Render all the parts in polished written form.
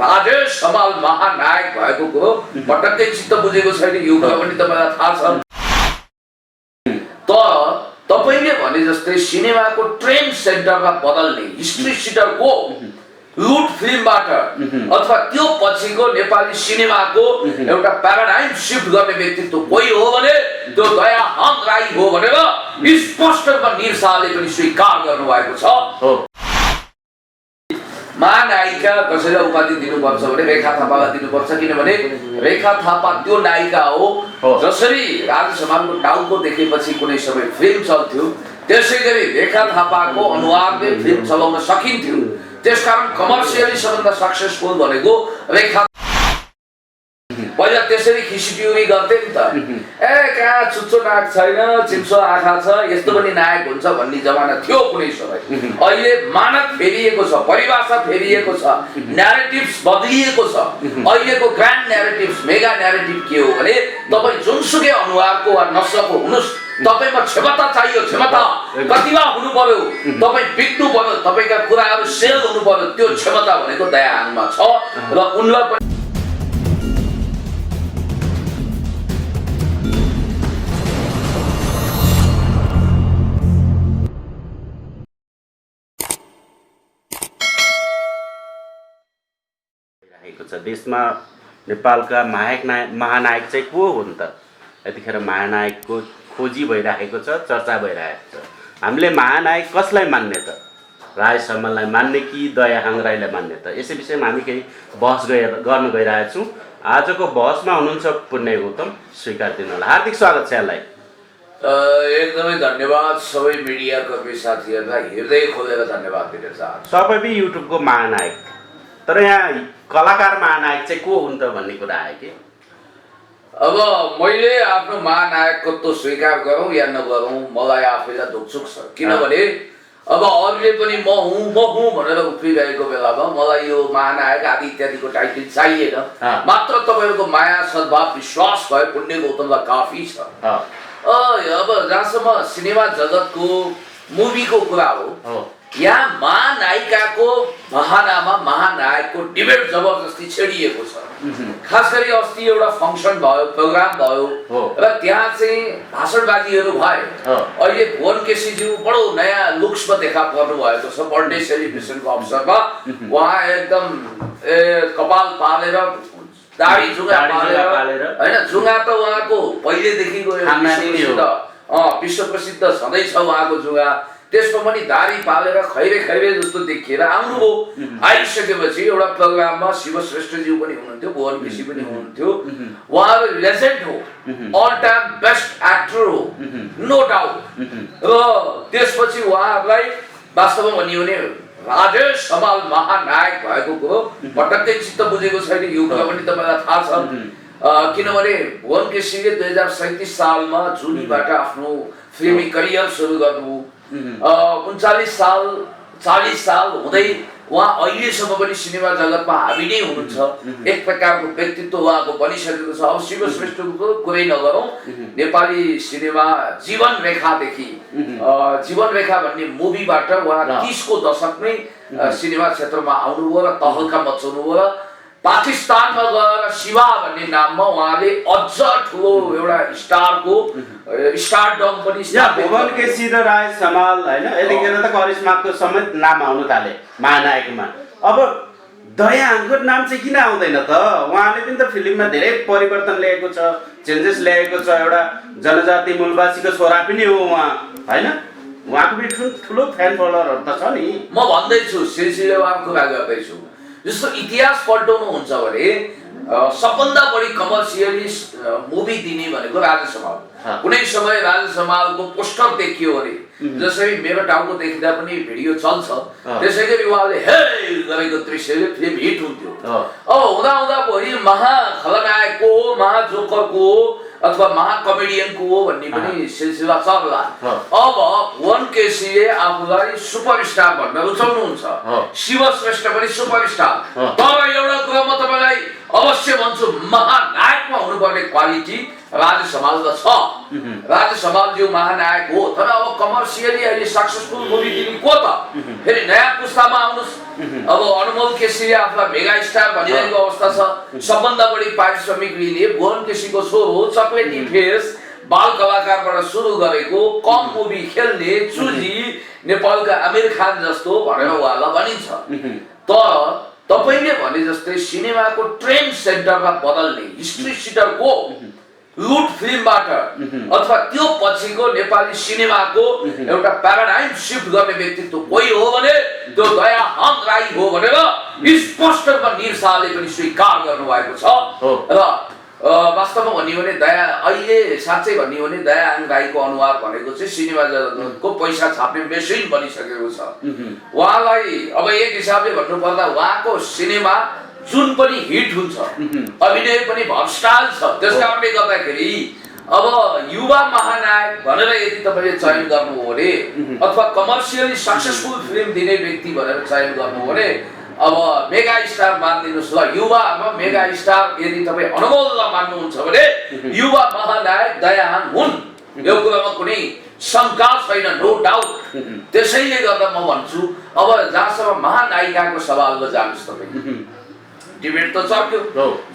राजेश हमाल महानायक भएको कुरो पटक्कै चित्त बुझेको छैन। यो कुरा पनि तपाईलाई थाहा छ। तपाईले भने जस्तै सिनेमाको ट्रेन्ड सेन्टरमा बदल्ने हिस्ट्री सिटरको लुट फिल्मबाट अथवा त्यो पछिको नेपाली सिनेमाको एउटा प्याराडाइम शिफ्ट गर्ने व्यक्तित्व कोही हो भने त्यो दयाहाङ राई हो भनेर स्पष्ट रूपमा निर शाहले पनि स्वीकार गर्नुभएको छ। महानायिका कसैलाई उपाधि दिनुपर्छ भने रेखा थापालाई दिनुपर्छ, किनभने रेखा थापा त्यो नायिका हो जसरी राजेश हमालको टाउको देखेपछि कुनै समय फिल्म चल्थ्यो, त्यसैगरी रेखा थापाको अनुहारले फिल्म चलाउन सकिन्थ्यो। त्यसकारण कमर्सियली सबभन्दा सक्सेसफुल भनेको रेखा। पहिला त्यसरी खिसिटिउरी गर्थे नि त, कहाँ चुच्चो नाक छैन, चिम्सो आँखा छ, यस्तो पनि नायक हुन्छ भन्ने जमाना थियो कुनै समय। अहिले मानक फेरिएको छ, परिभाषा फेरिएको छ, न्यारेटिभ्स बदलिएको छ। अहिलेको ग्रान्ड न्यारेटिभ्स, मेगा न्यारेटिभ के हो भने तपाईँ जुनसुकै अनुहारको वा नस्लको हुनुहोस्, तपाईमा क्षमता चाहियो, क्षमता प्रतिभा हुनु पर्यो, तपाईँ बिक्नु पर्यो, तपाईँका कुराहरू सेल हुनु पर्यो। त्यो क्षमता भनेको दयाहाङमा छ र उनलाई पनि देशमा नेपालका महानायक चाहिँ को हुन् त? यतिखेर महानायकको खोजी भइरहेको छ, चर्चा भइरहेको छ। हामीले महानायक कसलाई मान्ने त? राजेश हमाललाई मान्ने कि दयाहाङ राईलाई मान्ने त? यसै विषयमा हामी केही बहस गर्न गइरहेका छौँ। आजको बहसमा हुनुहुन्छ पुण्य गौतम, स्वीकार दिनुहोला। हार्दिक स्वागत छ यहाँलाई। एकदमै धन्यवाद। सबै मिडिया कर्मी साथीहरूलाई हृदय खोलेर धन्यवाद दिन चाहन्छु। तपाईँ युट्युबको महानायक, तर यहाँ कलाकार महानायक चाहिँ को हुन् त भन्ने कुरा आयो कि? अब मैले आफ्नो महानायकत्व स्वीकार गरौँ या नगरौँ मलाई आफैलाई दुःख छ, किनभने अब अरूले पनि म हुँ भनेर उफ्रिरहेको बेलामा मलाई यो महानायक आदि इत्यादिको टाइटल चाहिएन। मात्र तपाईँहरूको माया, सद्भाव, विश्वास भए पुण्य गौतमलाई काफी छ। अब जहाँसम्म सिनेमा जगतको मुभीको कुरा हो, यहाँ महानायिकाको बहानामा महानायकको डिबेट जबरजस्ती छेडिएको छ। खास गरी अस्ति एउटा फङ्सन भयो, प्रोग्राम भयो र त्यहाँ चाहिँ भाषणबाजीहरू भए। अहिले भुवन केसीज्यू बडो नयाँ लुक्समा देखा पर्नु भएको छ। बर्थडे सेलिब्रेसनको अवसरमा उहाँ एकदम कपाल पालेर, दाढी जुङ्गा पालेर, होइन जुङ्गा त उहाँको पहिलेदेखिको विश्व प्रसिद्ध छँदैछ उहाँको जुङ्गा। त्यसमा पनि दाढी पालेर खैरे जस्तो देखिएर आउनुभयो। आइसकेपछि एउटा प्रोग्राममा शिव श्रेष्ठज्यू पनि हुनुहुन्थ्यो, भुवन केसी पनि हुनुहुन्थ्यो। उहाँहरू लेजेन्ड हो, अल टाइम बेस्ट एक्टर हो, नो डाउट। र त्यसपछि उहाँहरूलाई वास्तवमा भनियो भने राजेश हमाल महानायक भएको कुरो पटक्कै चित्त बुझेको छैन। यो कुरा पनि तपाईँलाई थाहा छ, किनभने भुवन केसीले 2037 सालमा जुनीबाट आफ्नो फिल्मी करियर सुरु गर्नु, 39 साल 40 साल हुँदै उहाँ अहिलेसम्म पनि सिनेमा जगतमा हाबी नै हुनुहुन्छ। एक प्रकारको व्यक्तित्व उहाँको बनिसकेको छ। अब शिव श्रेष्ठको कुरै नगरौँ, नेपाली सिनेमा जीवन रेखादेखि, जीवन रेखा भन्ने मुभीबाट उहाँ 30 को दशकमै सिनेमा क्षेत्रमा आउनुभयो र तहल्का मचाउनुभयो र पाकिस्तानमा गएर शिवा भन्ने नाममा उहाँले अझ ठुलो एउटा स्टारको स्टारडम पनि भुवन केसी र राजेश हमाल, होइन यतिखेर त करिश्माको समेत नाम आउन थाले महानायकमा। अब दयाहाङको नाम चाहिँ किन आउँदैन त? उहाँले पनि त फिल्ममा धेरै परिवर्तन ल्याएको छ, चेन्जेस ल्याएको छ। एउटा जनजाति मूलवासीको छोरा पनि हो उहाँ, होइन? उहाँको पनि ठुलो फ्यान फलोअरहरू त छ नि। म भन्दैछु, सिलसिलेवार कुरा गर्दैछु। जस्तो इतिहास पल्टाउनुहुन्छ भने सबभन्दा बढी कमर्सियली मुभी दिने भनेको राजेश हमाल। कुनै समय राजेश हमालको पोस्टर देखियो भने, जसरी मेरो टाउको देखिँदा पनि भिडियो चल्छ, त्यसैगरी उहाँले हे गरेको दृश्यले फिल्म हिट हुन्थ्यो। अब हुँदा भोलि महाखलनायकको, महाजोकरको अथवा महाकमेडियनको हो भन्ने पनि सिलसिला चल्ला। अब भुवन केसीले आफूलाई सुपरस्टार भन्न रुचाउनुहुन्छ, शिव श्रेष्ठ पनि सुपरस्टार। तर एउटा कुरा म तपाईँलाई अवश्य भन्छु, महानायकमा हुनुपर्ने क्वालिटी राजेश हमाल त छ, राजेश हमालज्यू महानायक हो, तर अब कमर्सियली अहिले सक्सेसफुल मुभी दिने को त? फेरि नयाँ पुस्तामा आउनुहोस्। अब अनमोल केसीले आफूलाई मेगा स्टार भनिरहेको अवस्था छ। सबभन्दा बढी पारिश्रमिक लिने भुवन केसीको स्वर हो, चक्लेटी फेस, बाल कलाकारबाट सुरु गरेको, कम मुभी खेल्ने, चुजी, नेपालका आमिर खान जस्तो भनेर उहाँलाई भनिन्छ। तर तपाईले भने जस्तै सिनेमाको ट्रेन्ड सेन्टरलाई बदल्ने, हिस्ट्री सिटरको लुट फिल्मबाट अथवा त्यो पछिको नेपाली सिनेमाको एउटा प्याराडाइम शिफ्ट गर्ने व्यक्तित्व कोही हो भने त्यो दयाहाङ राई हो भनेर स्पष्ट रूपमा निर शाहले पनि स्वीकार गर्नुभएको छ। र वास्तवमा भन्ने भने अहिले साँच्चै भन्ने भने दयाहाङ राईको अनुहार भनेको चाहिँ सिनेमा जगतको पैसा छाप्ने मेसिन बनिसकेको छ। उहाँलाई अब एक हिसाबले भन्नुपर्दा उहाँको सिनेमा जुन पनि हिट हुन्छ, अभिनय पनि भरस्टाल छ। त्यसकारणले गर्दाखेरि अब युवा महानायक भनेर यदि तपाईले चयन गर्नु हो भने अथवा कमर्सियली सक्सेसफुल फिल्म दिने व्यक्ति भनेर चयन गर्नु हो भने अब मेगा स्टार मानिदिनुस् ल। युवामा मेगा स्टार यदि तपाईँ अनमोललाई मान्नुहुन्छ भने युवा महानायक दयाहाङ हुन्, यो कुरामा कुनै शङ्का छैन, नो डाउट। त्यसैले गर्दा म भन्छु अब जहाँसम्म महानायिकाको सवालमा जानुहोस् तपाईँ, डिबेट त चर्क्यो,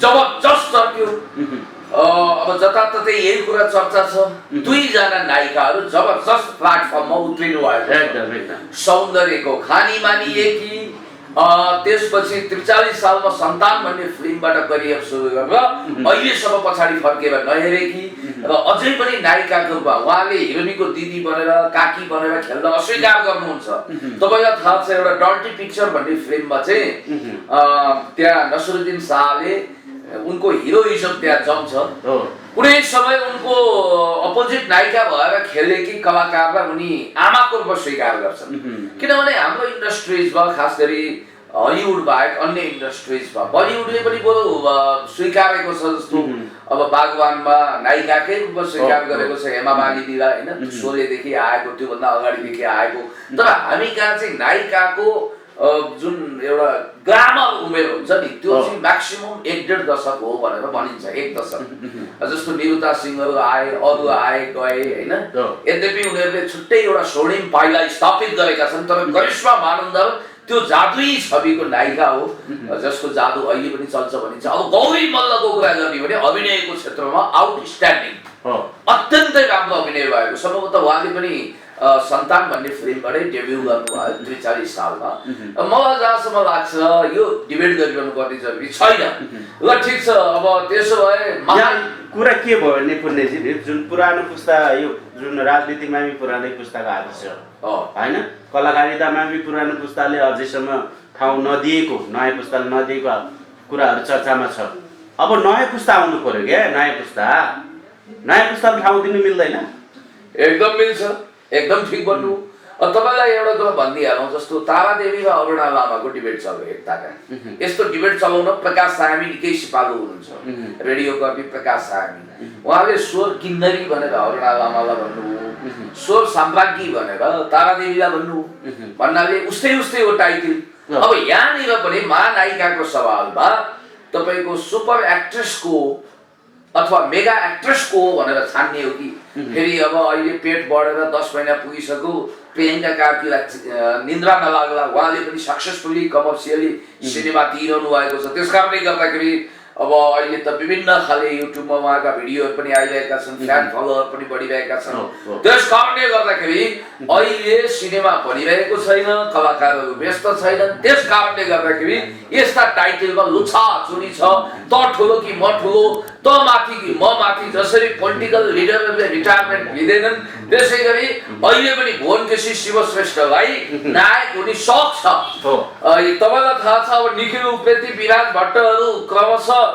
जबरजस्त चर्क्यो। अब जताततै यही कुरा चर्चा छ। दुईजना नायिकाहरू जबरजस्त प्लेटफर्ममा उत्रिनु भएको, सौन्दर्यको खानी मानिएकी, त्यसपछि 43 सालमा सन्तान भन्ने फिल्मबाट करियर सुरु गरेर अहिलेसम्म पछाडि फर्केर नहेरेकी र अझै पनि नायिकाको रूपमा उहाँले हिरोइनको दिदी बनेर काकी बनेर खेल्न अस्वीकार गर्नुहुन्छ। तपाईँलाई थाहा छ एउटा डर्टी पिक्चर भन्ने फिल्ममा चाहिँ त्यहाँ नसरुद्दिन शाहले उनको हिरोइजम त्यहाँ जम्छ। कुनै समय उनको अपोजिट नायिका भएर खेलेकी कलाकारलाई उनी आमाको रूपमा स्वीकार गर्छन्। किनभने हाम्रो इन्डस्ट्रिजमा खास गरी हलिउड बाहेक अन्य इन्डस्ट्रिजमा बलिउडले पनि बरु स्वीकारेको छ। जस्तो अब बागवानमा नायिकाकै रूपमा स्वीकार गरेको छ हेमा मालिनीलाई, होइन, शोलेदेखि आएको, त्योभन्दा अगाडिदेखि आएको। तर हामी कहाँ चाहिँ नायिकाको जुन एउटा ग्रामर उमेर हुन्छ नि त्यो चाहिँ म्याक्सिमम 1.5 दशक हो भनेर भनिन्छ। 1 दशक जस्तो निरुता सिंहहरू आए, अरू आए गए, होइन। यद्यपि उनीहरूले छुट्टै एउटा स्वर्णिम पाइला स्थापित गरेका छन्, तर करिश्मा मानन्दर त्यो जादुई छविको नायिका हो जसको जादु अहिले पनि चल्छ भनिन्छ। अब गौरी मल्लको कुरा गर्ने भने अभिनयको क्षेत्रमा आउटस्ट्यान्डिङ, अत्यन्तै राम्रो अभिनय भएको। सम्भवतः उहाँले पनि सन्तान भन्ने फिल्मबाटै डेब्यू गर्नुभयो 43 सालमा। मलाई जहाँसम्म लाग्छ यो डिबेट गरिरहनु पर्ने जरुरी छैन। ल ठिक छ, अब त्यसो भए कुरा के भयो भने पुण्यजी जुन पुरानो पुस्ता, यो जुन राजनीतिमा पनि पुरानै पुस्ताको हात छ, होइन, कलाकारितामा पनि पुरानो पुस्ताले अझैसम्म ठाउँ नदिएको, नयाँ पुस्ताले नदिएको कुराहरू चर्चामा छ। अब नयाँ पुस्ता आउनु पर्यो क्या, नयाँ पुस्ताले ठाउँ दिनु मिल्दैन? एकदम मिल्छ, एकदम ठिक भन्नु। तपाईलाई एउटा कुरा भनिदिइहालौँ, जस्तो तारादेवी र अरुणा लामाको डिबेट चल्यो एकताका। यस्तो डिबेट चलाउन प्रकाश सामी निकै सिपालु हुनुहुन्छ, रेडियो कर्मी प्रकाश सामी। उहाँले स्वर किन्नरी भनेर अरुणा लामालाई भन्नुभयो, स्वर साम्राज्ञी भनेर तारादेवीलाई भन्नुभयो। भन्नाले उस्तै हो टाइटल। अब यहाँनिर पनि महानायिकाको सवालमा तपाईको सुपर एक्ट्रेसको अथवा मेगा एक्ट्रेसको भनेर छान्ने हो कि फेरि अब अहिले पेट बढेर 10 महिना पुगिसक्यो, प्रियङ्का कार्कीलाई निन्द्रा नलाग्ला, उहाँले पनि सक्सेसफुली कमर्सियली सिनेमा दिइरहनु भएको छ। त्यसकारणले गर्दाखेरि अब अहिले त विभिन्न खाले युट्युबमा उहाँका भिडियोहरू पनि आइरहेका छन्, फ्यान फलोअर पनि बढिरहेका छन्। त्यसकारणले गर्दाखेरि अहिले सिनेमा बनिरहेको छैन, कलाकारहरू व्यस्त छैनन्। त्यसकारणले गर्दाखेरि यस्ता टाइटलमा लुछा चुरी छ, त ठुलो कि म ठुलो, त माथि कि म माथि। जसरी पोलिटिकल लिडरहरूले रिटायरमेन्ट लिँदैनन्, त्यसै गरी अहिले पनि भुवन केसी शिवश्रेष्ठलाई नायक हुने शौक छ। तपाईँलाई थाहा छ अब निखिल उप्रेती, विराज भट्टहरू क्रमशः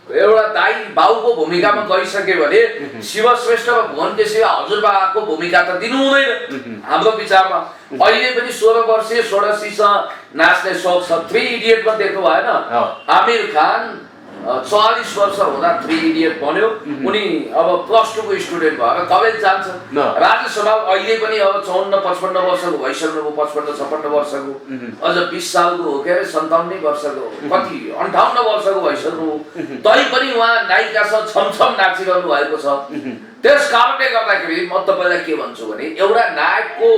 एउटा दाइ बाउको भूमिकामा गइसक्यो भने शिवश्रेष्ठ र भुवन केसीलाई हजुरबाको भूमिका त दिनु हुँदैन हाम्रो विचारमा। अहिले पनि 16 वर्षीय षोडशीसँग नाच्ने शौक छ। 3 इडियटमा देख्नु भएन, आमिर खान 44 वर्ष हुँदा 3 इडियट बन्यो। उनी अब +2 को स्टुडेन्ट भएर कलेज जान्छ। राजेश हमाल अहिले पनि अब 54-55 वर्षको भइसक्नुभयो, 55-56 वर्षको, अझ 20 सालको हो के 57 वर्षको, कति 58 वर्षको भइसक्नु, तै पनि उहाँ नायिकासँग छमछम नाचिरहनु भएको छ। त्यस कारणले गर्दाखेरि म तपाईलाई के भन्छु भने एउटा नायकको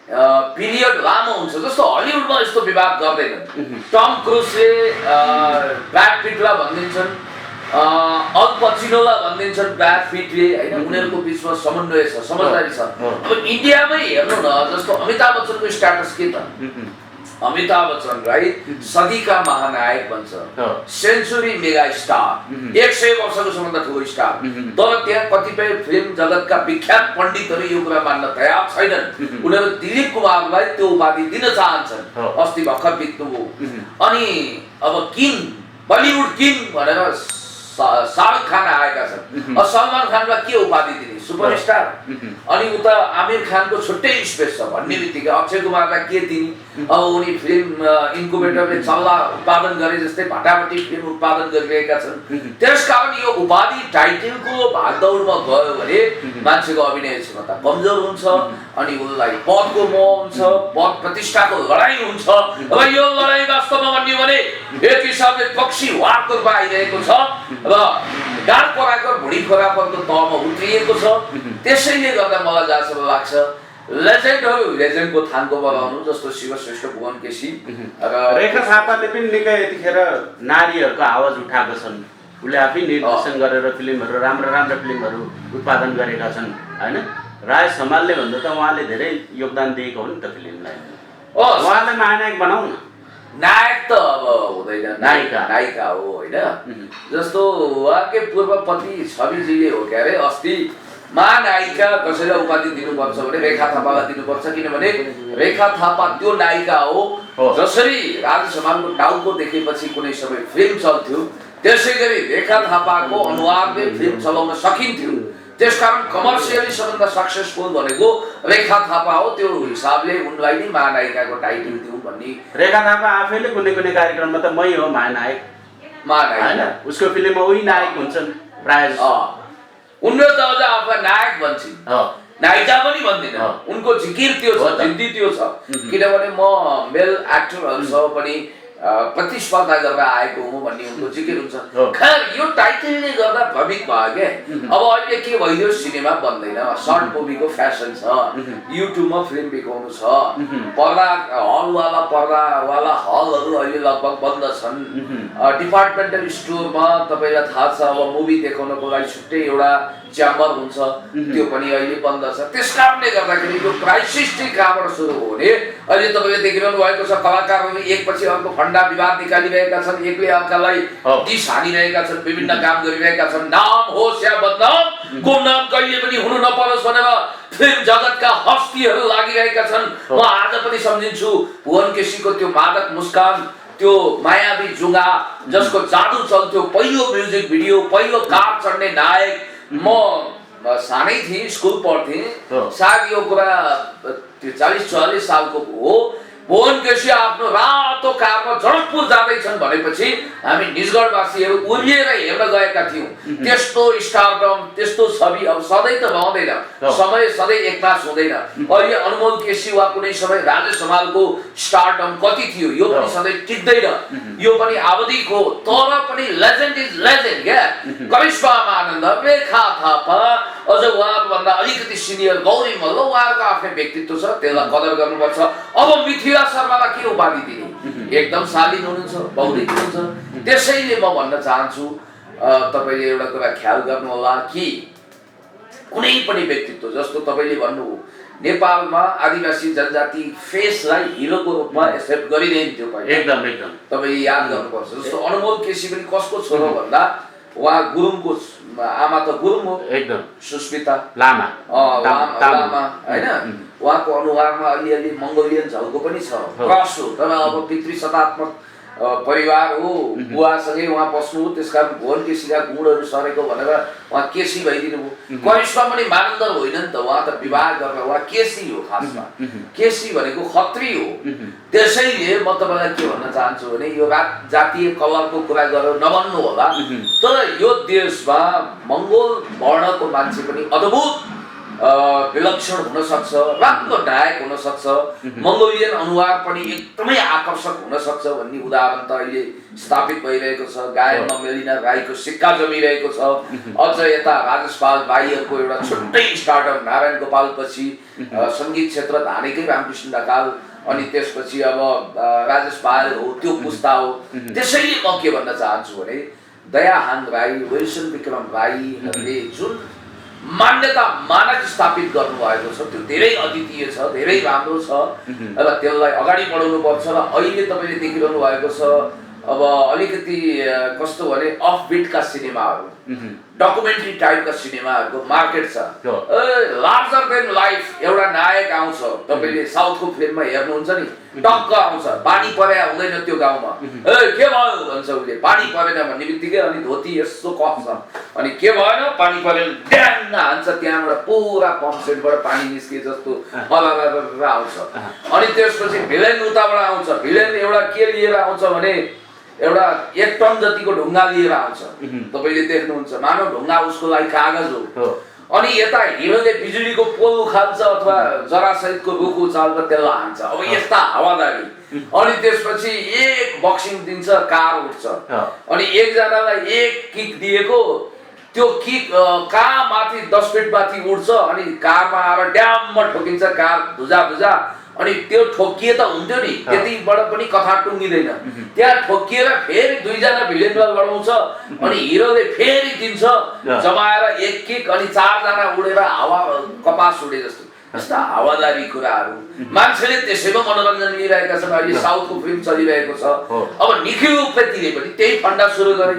पिरियड लामो हुन्छ। जस्तो हलिउडमा यस्तो विवाद गर्दैनन्। टम क्रुजले ब्र्याड पिटलाई भनिदिन्छन्, अल पचिनोलाई भनिदिन्छन् ब्र्याड पिटले, हैन, उनीहरूको बिचमा समन्वय छ, समझदारी छ। अब इन्डियामै हेर्नु न, जस्तो अमिताभ बच्चनको स्ट्याटस के त? अमिताभ बच्चनलाई सदीका महानायक भन्छ, सेन्चुरी मेगा स्टार, 100 वर्षको सबभन्दा ठुलो स्टार। तर त्यहाँ कतिपय फिल्म जगतका विख्यात पण्डितहरू यो कुरा मान्न तयार छैनन्। उनीहरू दिलीप कुमारलाई त्यो उपाधि दिन चाहन्छन्। अस्ति भर्खर बित्नुभयो। अनि अब किङ, बलिउड किङ भनेर शाहरुख खान आएका छन्। अब सलमान खानलाई के उपाधि दिने? सुपरस्टार। अनि उता आमिर खानको छुट्टै स्पेस छ भन्ने बित्तिकै अक्षय कुमारलाई के दिने? अब उनी फिल्म इन्कुबेटरले चल्ला उत्पादन गरे जस्तै भटाभटी फिल्म उत्पादन गरिरहेका छन्। त्यसकारण यो उपाधि टाइटलको भागदौडमा गयो भने मान्छेको अभिनय क्षमता कमजोर हुन्छ। अनि उसलाई पदको मोह हुन्छ, पद प्रतिष्ठाको लडाइँ हुन्छ। अब यो लडाइँ वास्तवमा भन्यो भने एक हिसाबले पक्षी वारको रूपमा आइरहेको छ र गाड पराकर भुँडी खोरापरको तहमा उत्रिएको छ। त्यसैले गर्दा मलाई जहाँसम्म लाग्छ लेजेन्डहरू लेजेन्डको थानको बनाउनु, जस्तो शिवश्रेष्ठ, भुवन केसी र रेखा थापाले पनि निकै यतिखेर नारीहरूको आवाज उठाएका छन्। उसले आफै निर्देशन गरेर फिल्महरू, राम्रो फिल्महरू उत्पादन गरेका छन्, हैन? राजेश हमालले भन्दा त उहाँले धेरै योगदान दिएको हो नि त फिल्मलाई। उहाँलाई महानायक बनाऊ न। नायक त अब हुँदैन, नायिका हो, होइन? जस्तो उहाँकै पूर्व पत्नी छविजीले हो क्या अरे अस्ति महानायिका कसैलाई उपाधि दिनुपर्छ भने रेखा थापालाई दिनुपर्छ, किनभने रेखा थापा त्यो नायिका हो जसरी राजेश हमालको टाउको देखेपछि कुनै समय फिल्म चल्थ्यो, त्यसै गरी रेखा थापाको अनुहारले फिल्म चलाउन सकिन्थ्यो। त्यसकारण कमर्सियली सबभन्दा सक्सेसफुल भनेको रेखा थापा हो। त्यो हिसाबले उनलाई नै महानायिकाको टाइटल दिउँ भन्ने। रेखा थापा आफैले कुनै कार्यक्रममा त मै हो महानायक, हैन? उसको फिल्ममा उही नायक हुन्छन् प्राय। उनले त अझ आफूलाई नायक भन्छन्, नायिका पनि भन्दिन। उनको जिकिर त्यो छ, जिद्दी त्यो छ। किनभने म मेल एक्टरहरूसँग पनि प्रतिस्पर्धा गरेर आएको हुँ भन्ने उनको जिकिर हुन्छ। खैर यो टाइटलले गर्दा भ्रमित भयो के। अब अहिले के भइदियो, सिनेमा बन्दैन, सर्ट मुभीको फ्यासन छ, युट्युबमा फिल्म देखाउनु छ, पर्दा हलवाला हलहरू अहिले लगभग बन्द छन्। डिपार्टमेन्टल स्टोरमा तपाईँलाई थाहा छ अब मुभी देखाउनको लागि छुट्टै एउटा च्याम्बर हुन्छ, त्यो पनि अहिले बन्द छ। त्यसकारणले गर्दाखेरि यो क्राइसिस चाहिँ कहाँबाट सुरु हो भने अहिले तपाईँले देखिरहनु भएको छ, कलाकारहरूले एकपछि अर्को फन्डा विवाद निकालिरहेका छन्, एकले अर्कालाई दिस हानिरहेका छन्, विभिन्न काम गरिरहेका छन्। नाम होस् या बदनाम, गुमनाम कहिले पनि हुनु नपरोस् भनेर फिल्म जगतका हस्तीहरू लागिरहेका छन्। म आज पनि सम्झिन्छु भुवन केसीको त्यो मादक मुस्कान, त्यो मायावी जुङ्गा जसको जादु चल्थ्यो, पहिलो म्युजिक भिडियो, पहिलो कार चढ्ने नायक। म सानै थिएँ, स्कुल पढ्थेँ, सायद यो कुरा 40-44 सालको हो। भुवन केसी आफ्नो रातो कारमा जनकपुर जाँदैछन् भनेपछि हामी निजगढवासीहरू उभिएर हेर्न गएका थियौँ। त्यस्तो स्टारडम, त्यस्तो छवि अब सधैँ त रहँदैन, समय सधैँ एकनाश हुँदैन। अहिले अनमोल केसी वा कुनै समय राजेश हमालको स्टारडम कति थियो, यो पनि सधैँ टिक्दैन, यो पनि आवधिक हो। तर पनि लेजेन्ड इज लेजेन्ड क्या। करिश्मा आनन्द, रेखा थापा, अझ उहाँहरूभन्दा अलिकति सिनियर गौरी मल्ल, उहाँहरूको आफ्नै व्यक्तित्व छ, त्यसलाई कदर गर्नुपर्छ। अब मिथिला शर्मालाई के उपाधि दिने? एकदम शालीन हुनुहुन्छ, बौद्धिक हुनुहुन्छ। त्यसैले म भन्न चाहन्छु तपाईँले एउटा कुरा ख्याल गर्नु होला कि कुनै पनि व्यक्तित्व, जस्तो तपाईँले भन्नुभयो नेपालमा आदिवासी जनजाति फेसलाई हिरोको रूपमा एक्सेप्ट गरिदिन्थ्यो पहिले, एकदम तपाईँले याद गर्नुपर्छ। जस्तो अनमोल केसी पनि कसको छोरो भन्दा उहाँ गुरुङको आमा त गुरुङ हो, एकदम सुस्मिता लामा हैन? उहाँको अनुहारमा अलिअलि मङ्गोलियन झल्को पनि छ, क्रस हो, तर अब पितृ सत्तात्मक परिवार हो, बुवासँगै उहाँ बस्नु हो, त्यसकारण भुवन केसीका गुणहरू सरेको भनेर उहाँ केसी भइदिनु भयो। कनिष्ठमा पनि मानन्दर होइन नि त, उहाँ त विवाह गरेर उहाँ केसी हो, खासमा केसी भनेको खत्री हो। त्यसैले म तपाईँलाई के भन्न चाहन्छु भने यो जातीय कलरको कुरा गरेर नभन्नु होला, तर यो देशमा मङ्गोल वर्णको मान्छे पनि अद्भुत विलक्षण हुन सक्छ, राम्रो नायक हुन सक्छ, मङ्गोलियन अनुहार पनि एकदमै आकर्षक हुन सक्छ भन्ने उदाहरण त अहिले स्थापित भइरहेको छ। गायनमा मेलिना राईको सिक्का जमिरहेको छ। अझ यता राजेश पाल भाइहरूको एउटा छुट्टै स्टार्टअप, नारायण गोपालपछि सङ्गीत क्षेत्र धानेकै रामकृष्ण ढकाल, अनि त्यसपछि अब राजेश पाल हो, त्यो पुस्ता हो। त्यसैले म के भन्न चाहन्छु भने दयाहाङ राई, विल्सन विक्रम राईहरूले जुन मान्यता मानक स्थापित गर्नुभएको छ त्यो धेरै अद्वितीय छ, धेरै राम्रो छ र त्यसलाई अगाडि बढाउनु पर्छ। र अहिले तपाईँले देखिरहनु भएको छ अब अलिकति कस्तो भने अफ बिटका सिनेमाहरू, डकुमेन्ट्री टाइपका सिनेमाहरूको मार्केट छ। लार्जर देन लाइफ एउटा नायक आउँछ, तपाईँले साउथको फिल्ममा हेर्नुहुन्छ नि, टक्क आउँछ, पानी परे हुँदैन त्यो गाउँमा, ए के भयो भन्छ उसले, पानी परेन भन्ने बित्तिकै अनि धोती यस्तो कस्छ, अनि के भएन पानी परेन ड्याङ हान्छ, त्यहाँबाट पुरा पम्प सेटबाट पानी निस्के जस्तो हलाला आउँछ। अनि त्यसपछि भिलेन उताबाट आउँछ, भिलेन एउटा के लिएर आउँछ भने एउटा 1 टन जतिको ढुङ्गा लिएर आउँछ, तपाईँले देख्नुहुन्छ, मानव ढुङ्गा उसको लागि कागज हो। अनि यता हिरोले बिजुलीको पोल उखाल्छ अथवा जरासहितको रुख उचाल्छ, त्यसलाई हान्छ। अब यस्ता हावादारी। अनि त्यसपछि एक बक्सिङ दिन्छ, कार उठ्छ, अनि एकजनालाई एक किक दिएको, त्यो किक कहाँ माथि 10 फिट माथि उठ्छ, अनि कारमा आएर ड्याममा ठोकिन्छ, कार धुजा धुजा, अनि त्यो ठोकिए त हुन्थ्यो नि, त्यतिबाट पनि कथा टुङ्गिँदैन। त्यहाँ ठोकिएर फेरि 2 जना भिलेनलाई लडाउँछ, अनि हिरोले फेरि दिन्छ जमाएर एक किक, अनि 4 जना उडेर हावा कपास उडे जस्तो। यस्ता हावादारी कुराहरू मान्छेले त्यसैमा मनोरञ्जन लिइरहेका छन्। अहिले साउथको फिल्म चलिरहेको छ। अब निखिल उप्रेतीले पनि त्यही फन्डा सुरु गरे,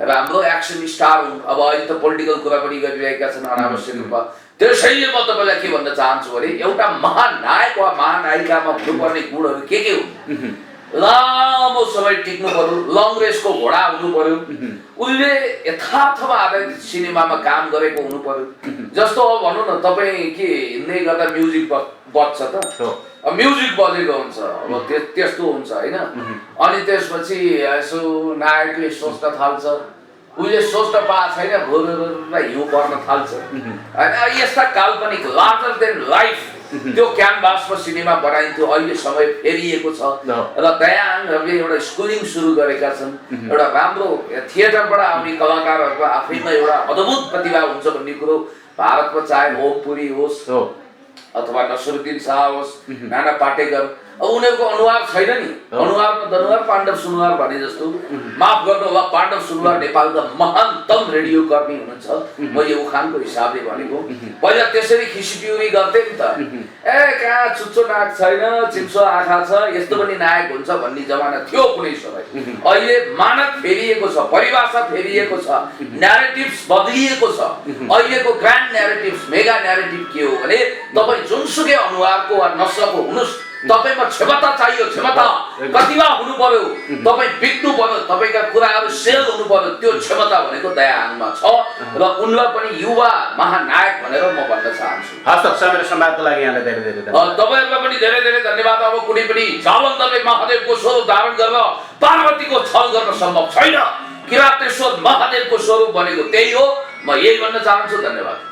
राम्रो एक्सन स्टार हुन्। अब अहिले त पोलिटिकल कुरा पनि गरिरहेका छन् अनावश्यक रूपमा। त्यसैले म तपाईँलाई के भन्न चाहन्छु भने एउटा महानायक वा महानायिकामा हुनुपर्ने गुणहरू के हुन्? लामो समय टिक्नु पर्यो, लङ रेसको घोडा हुनु पर्यो, उसले यथार्थमा आधारित सिनेमामा काम गरेको हुनु पर्यो। जस्तो अब भनौँ न, तपाईँ के हिँड्दै गर्दा म्युजिक बज्छ त, म्युजिक बजेको हुन्छ, अब त्यस्तो हुन्छ होइन। अनि त्यसपछि यसो नायकले सोच्न थाल्छ, उसले सोच्न पाएको छैन, भोर हिउँ पर्न थाल्छ होइन। यस्ता काल्पनिक लार्जर देन लाइफ त्यो क्यानभासमा सिनेमा बनाइन्थ्यो। अहिले समय फेरिएको छ र दयाहाङहरूले एउटा स्कुलिङ सुरु गरेका छन्। एउटा राम्रो थिएटरबाट आउने कलाकारहरूको आफैमा एउटा अद्भुत प्रतिभा हुन्छ भन्ने कुरो भारतमा चाहे ओम पुरी होस् अथवा नसरुद्दिन शाह होस्, नाना पाटेकर, अब उनीहरूको अनुहार छैन नि, अनुहारमा दनुहार पाण्डव सुनुहार भने जस्तो। माफ गर्नु होला, पाण्डव सुनुहार नेपालका महानतम रेडियो कर्मी हुनुहुन्छ, मैले उखानको हिसाबले भनेको। पहिला त्यसरी खिसिपिउरी गर्थे नि त, ए कहाँ चुच्चो नाक छैन, चिम्सो आँखा छ, यस्तो पनि नायक हुन्छ भन्ने जमाना थियो कुनै समय। अहिले मानक फेरिएको छ, परिभाषा फेरिएको छ, न्यारेटिभ्स बदलिएको छ। अहिलेको ग्रान्ड न्यारेटिभ्स, मेगा न्यारेटिभ के हो भने तपाईँ जुनसुकै अनुहारको वा नस्लको हुनुहोस्, तपाईमा क्षमता चाहियो, क्षमता प्रतिभा हुनु पर्यो, तपाईँ बिक्नु पर्यो, तपाईँका कुराहरू सेल हुनु पर्यो। त्यो क्षमता भनेको दयाहाङमा छ र उनलाई पनि युवा महानायक भनेर म भन्न चाहन्छु। हस् त, समय र संवादको लागि यहाँलाई धेरै धेरै धन्यवाद। तपाईँहरूलाई पनि धेरै धेरै धन्यवाद। अब कुनै पनि जालन्धरले महादेवको स्वरूप धारण गरेर पार्वतीको छल गर्न सम्भव छैन। किरातेश्वर महादेवको स्वरूप भनेको त्यही हो। म यही भन्न चाहन्छु। धन्यवाद।